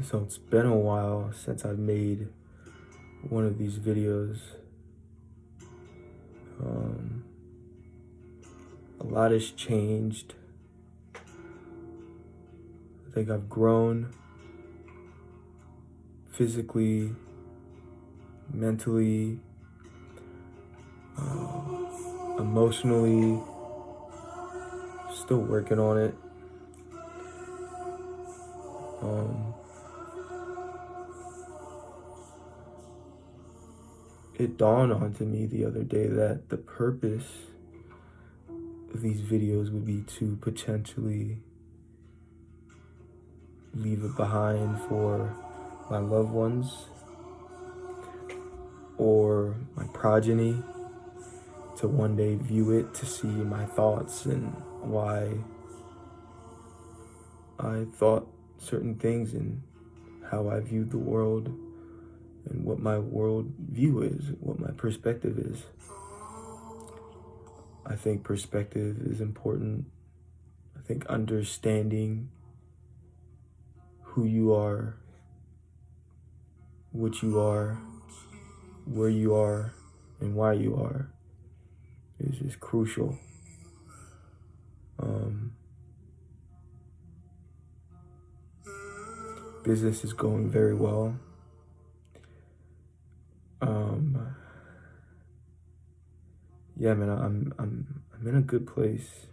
So it's been a while since I've made one of these videos. A lot has changed. I think I've grown physically, mentally, emotionally. Still working on it. It dawned onto me the other day that the purpose of these videos would be to potentially leave it behind for my loved ones or my progeny to one day view it, to see my thoughts and why I thought certain things and how I viewed the world and what my world view is, what my perspective is. I think perspective is important. I think understanding who you are, what you are, where you are, and why you are is just crucial. Business is going very well. Yeah, man, I'm in a good place.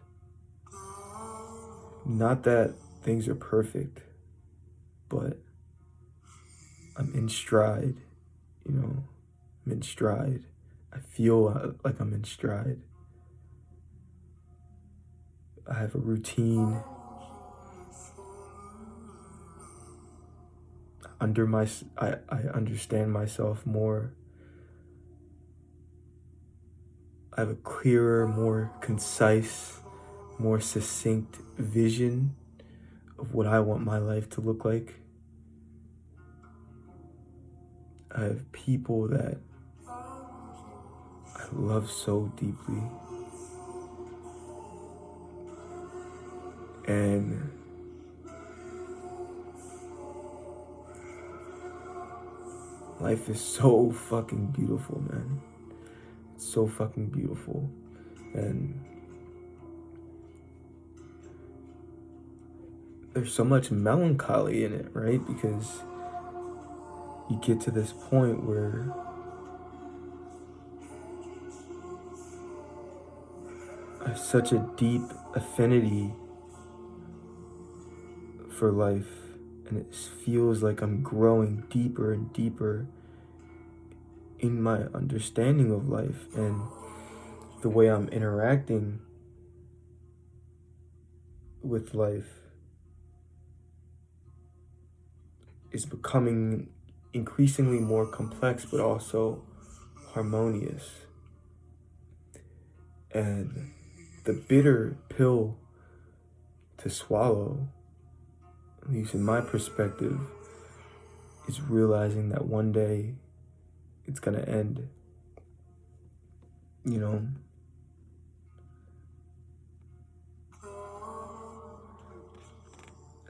Not that things are perfect, but I'm in stride, I'm in stride. I feel like I'm in stride. I have a routine. I understand myself more. I have a clearer, more concise, more succinct vision of what I want my life to look like. I have people that I love so deeply. And life is so fucking beautiful, man. It's so fucking beautiful. And there's so much melancholy in it, right? Because you get to this point where I have such a deep affinity for life, and it feels like I'm growing deeper and deeper in my understanding of life, and the way I'm interacting with life is becoming increasingly more complex, but also harmonious. And the bitter pill to swallow, at least in my perspective, is realizing that one day it's gonna end.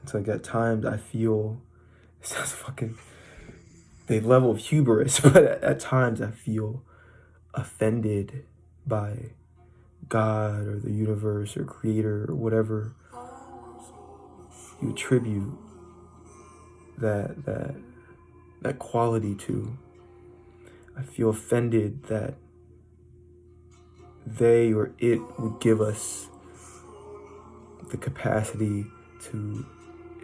It's like at times I feel, it sounds fucking, the level of hubris, but at times I feel offended by God or the universe or creator or whatever you attribute that quality to. I feel offended that they or it would give us the capacity to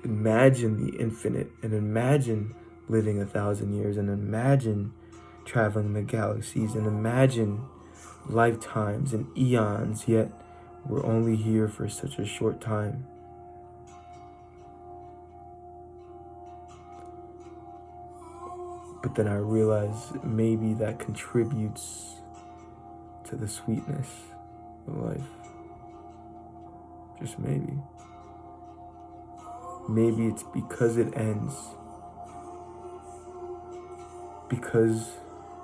imagine the infinite and imagine living 1,000 years and imagine traveling the galaxies and imagine lifetimes and eons, yet we're only here for such a short time. But then I realize maybe that contributes to the sweetness of life. Just maybe. Maybe it's because it ends. Because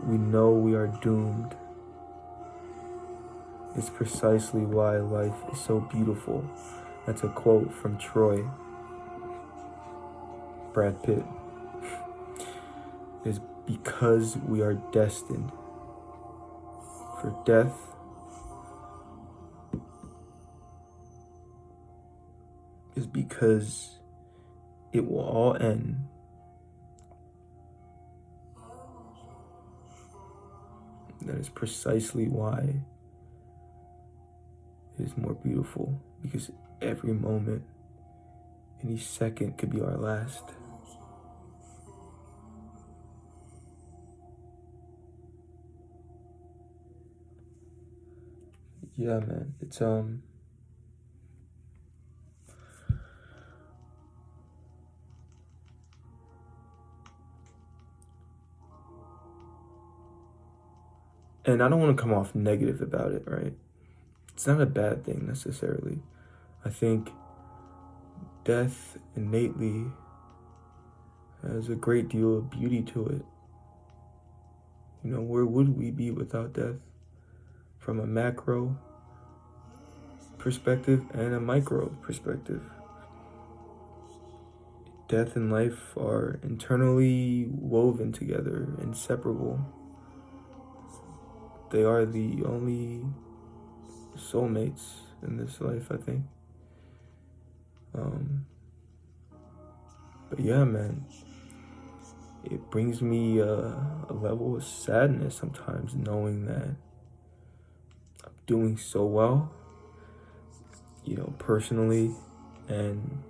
we know we are doomed. It's precisely why life is so beautiful. That's a quote from Troy. Brad Pitt. It is because we are destined for death. Is because it will all end. That is precisely why it is more beautiful, because every moment, any second could be our last. Yeah, man, it's and I don't want to come off negative about it, right? It's not a bad thing necessarily. I think death innately has a great deal of beauty to it. You know, where would we be without death? From a macro perspective and a micro perspective. Death and life are internally woven together, inseparable. They are the only soulmates in this life, I think. But yeah, man, it brings me a level of sadness sometimes knowing that I'm doing so well, you know, personally, and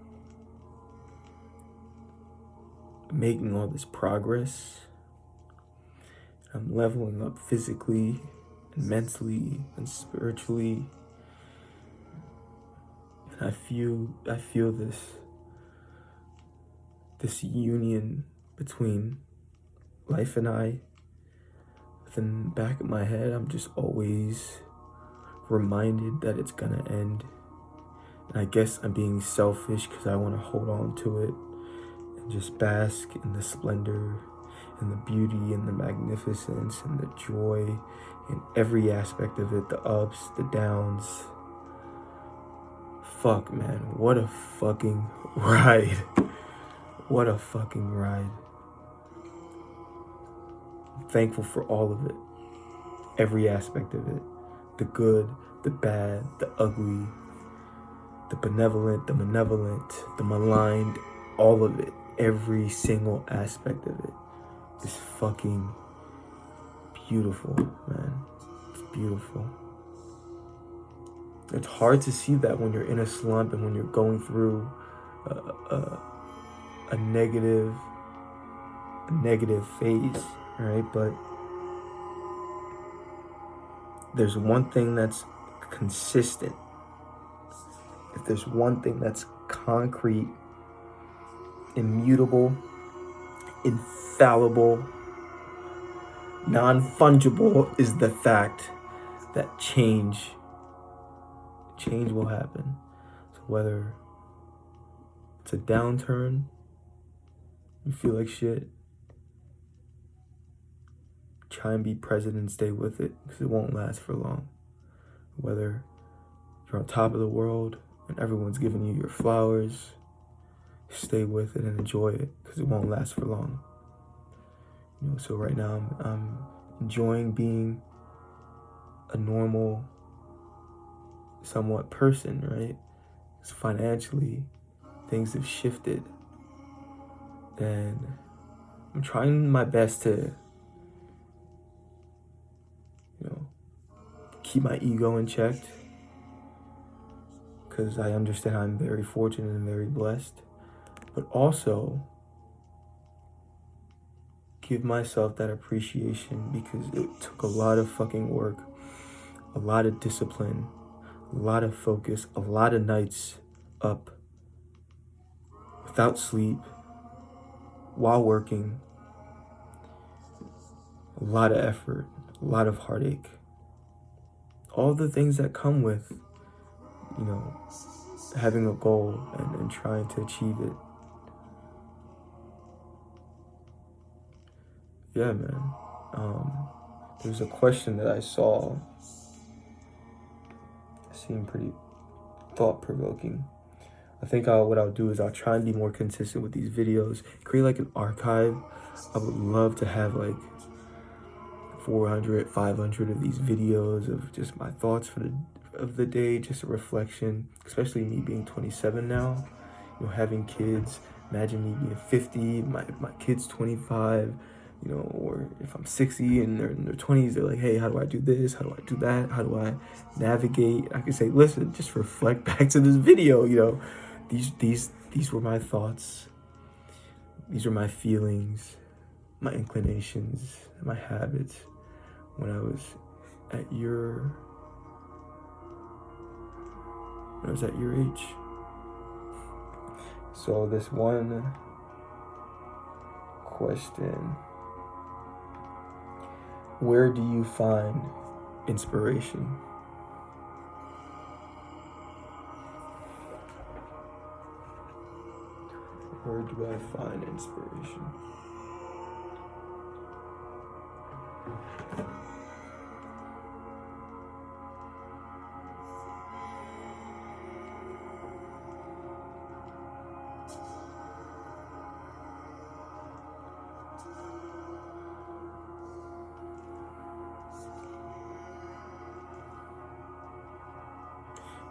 making all this progress. I'm leveling up physically and mentally and spiritually. And I feel this union between life and I. Within the back of my head, I'm just always reminded that it's gonna end. And I guess I'm being selfish because I want to hold on to it and just bask in the splendor and the beauty and the magnificence and the joy in every aspect of it, the ups, the downs. Fuck, man, what a fucking ride. What a fucking ride. I'm thankful for all of it, every aspect of it, the good, the bad, the ugly, the benevolent, the malevolent, the maligned, all of it, every single aspect of it is fucking beautiful, man. It's beautiful. It's hard to see that when you're in a slump and when you're going through a negative phase, right? But there's one thing that's consistent. If there's one thing that's concrete, immutable, infallible, non-fungible, is the fact that change will happen. So whether it's a downturn, you feel like shit, try and be present and stay with it, because it won't last for long. Whether you're on top of the world and everyone's giving you your flowers, stay with it and enjoy it, because it won't last for long. You know, so right now I'm enjoying being a normal, somewhat person, right? Because financially, things have shifted, and I'm trying my best to, you know, keep my ego in check, because I understand I'm very fortunate and very blessed, but also give myself that appreciation, because it took a lot of fucking work, a lot of discipline, a lot of focus, a lot of nights up without sleep while working, a lot of effort, a lot of heartache, all the things that come with, you know, having a goal and trying to achieve it. Yeah, man. There was a question that I saw, seemed pretty thought-provoking. I think what I'll do is I'll try and be more consistent with these videos, create like an archive. I would love to have like 400, 500 of these videos of just my thoughts of the day, just a reflection, especially me being 27 now, having kids. Imagine me being 50, my kid's 25, or if I'm 60 and they're in their 20s, they're like, hey, how do I do this? How do I do that? How do I navigate? I can say, listen, just reflect back to this video, these were my thoughts. These are my feelings, my inclinations, my habits when I was at your age. So this one question: where do you find inspiration? Where do I find inspiration?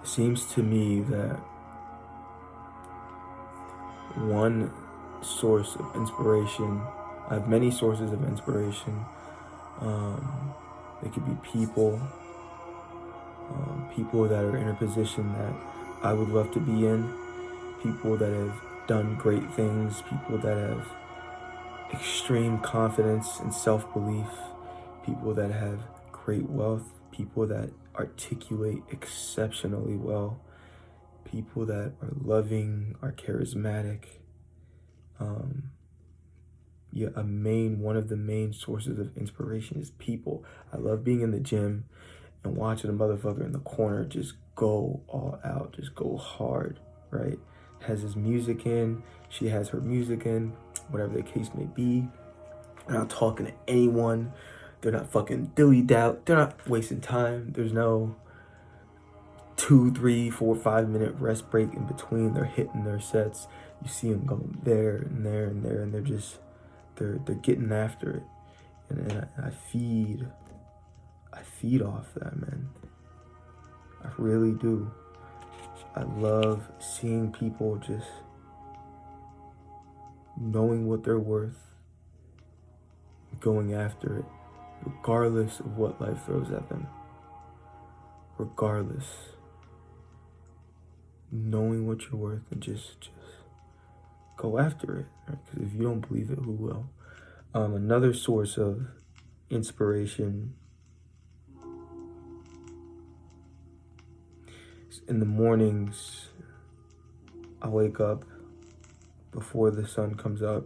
It seems to me that one source of inspiration, I have many sources of inspiration. They could be people that are in a position that I would love to be in, people that have done great things, people that have extreme confidence and self-belief, people that have great wealth, people that articulate exceptionally well, people that are loving, are charismatic. One of the main sources of inspiration is people. I love being in the gym and watching a motherfucker in the corner just go all out, just go hard, right? Has his music in, she has her music in, whatever the case may be. They're not talking to anyone. They're not fucking dilly-dally. They're not wasting time. There's no 2, 3, 4, 5 minute rest break in between. They're hitting their sets. You see them going there and there and there, and they're getting after it. And I feed off that, man. I really do. I love seeing people just knowing what they're worth, going after it, regardless of what life throws at them. Regardless. Knowing what you're worth and just go after it. Because if you don't believe it, who will? Another source of inspiration is in the mornings. I wake up before the sun comes up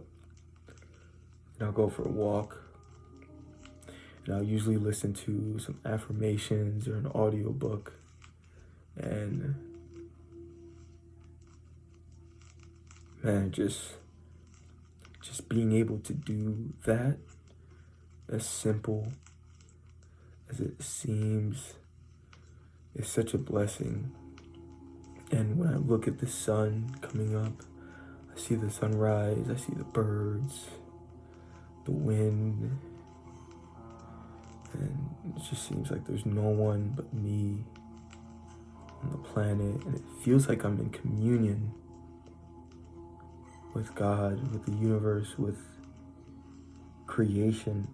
and I'll go for a walk. And I'll usually listen to some affirmations or an audiobook. And man, just being able to do that, as simple as it seems, is such a blessing. And when I look at the sun coming up, I see the sunrise, I see the birds, the wind, and it just seems like there's no one but me on the planet, and it feels like I'm in communion with God, with the universe, with creation.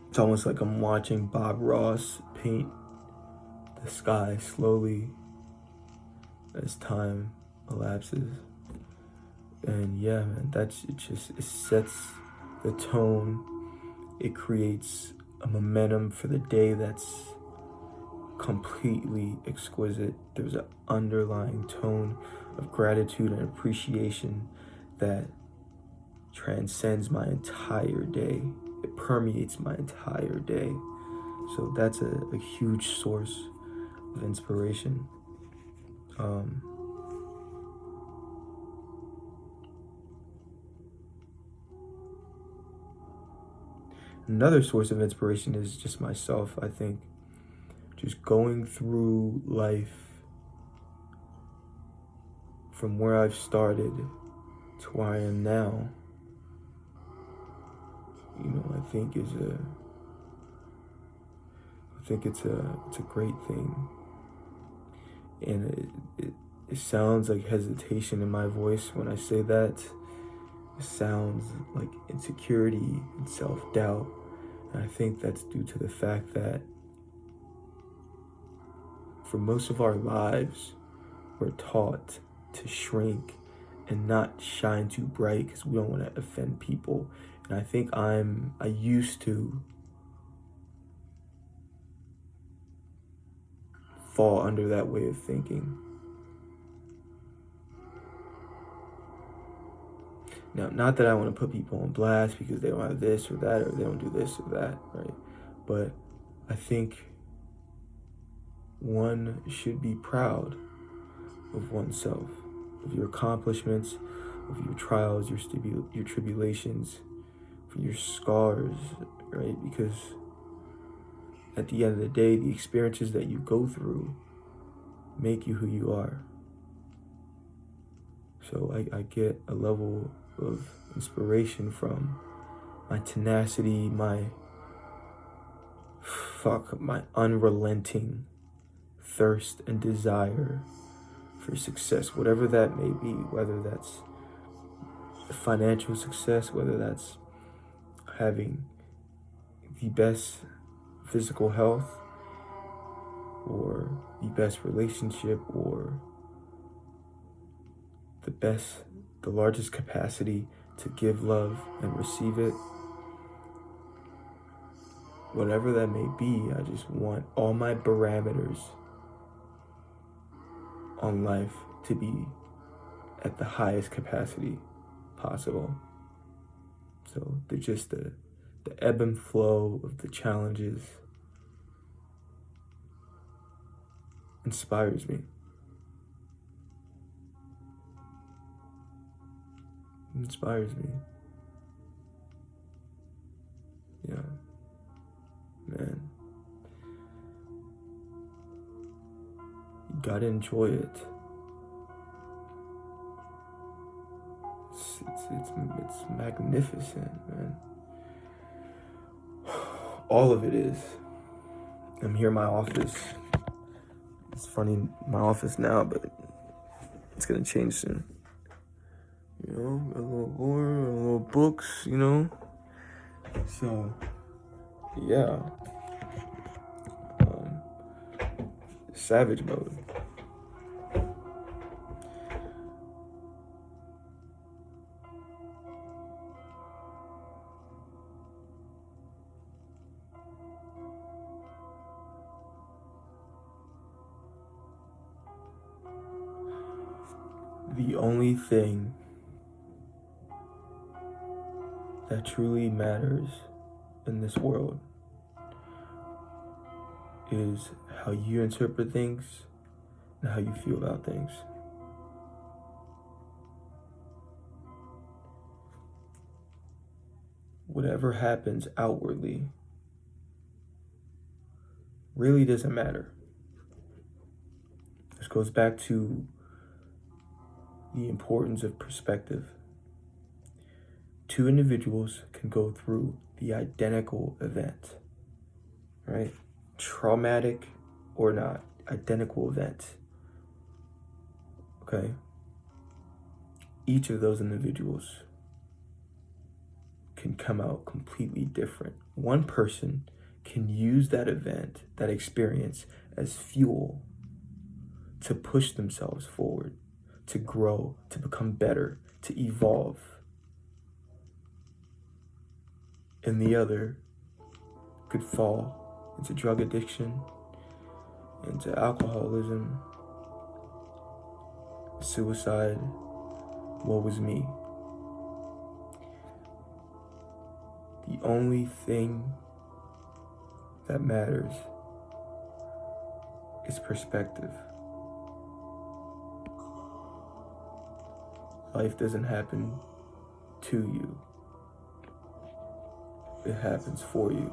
It's almost like I'm watching Bob Ross paint the sky slowly as time elapses. And yeah, man, it sets the tone. It creates a momentum for the day that's completely exquisite. There's an underlying tone of gratitude and appreciation that transcends my entire day. It permeates my entire day. So that's a huge source of inspiration. Another source of inspiration is just myself, I think. just going through life from where I've started to where I am now, I think it's a great thing. And it sounds like hesitation in my voice when I say that. It sounds like insecurity and self-doubt. And I think that's due to the fact that for most of our lives, we're taught to shrink and not shine too bright because we don't want to offend people. And I think I used to fall under that way of thinking. Now, not that I want to put people on blast because they don't have this or that, or they don't do this or that, right? But I think one should be proud of oneself, of your accomplishments, of your trials, your tribulations, your scars, right? Because at the end of the day, the experiences that you go through make you who you are. So I get a level of inspiration from my tenacity, my unrelenting thirst and desire for success, whatever that may be, whether that's financial success, whether that's having the best physical health, or the best relationship, or the largest capacity to give love and receive it. Whatever that may be, I just want all my parameters on life to be at the highest capacity possible. So the ebb and flow of the challenges inspires me. It inspires me. Yeah. Man. You gotta enjoy it. It's magnificent, man. All of it is. I'm here in my office. It's funny, my office now, but it's gonna change soon. A little lore, a little books, So, yeah. Savage mode. The only thing that truly matters in this world is how you interpret things and how you feel about things. Whatever happens outwardly really doesn't matter. This goes back to the importance of perspective. Two individuals can go through the identical event, right? Traumatic or not, identical event. Okay? Each of those individuals can come out completely different. One person can use that event, that experience, as fuel to push themselves forward, to grow, to become better, to evolve. And the other could fall into drug addiction, into alcoholism, suicide, woe is me. The only thing that matters is perspective. Life doesn't happen to you. It happens for you.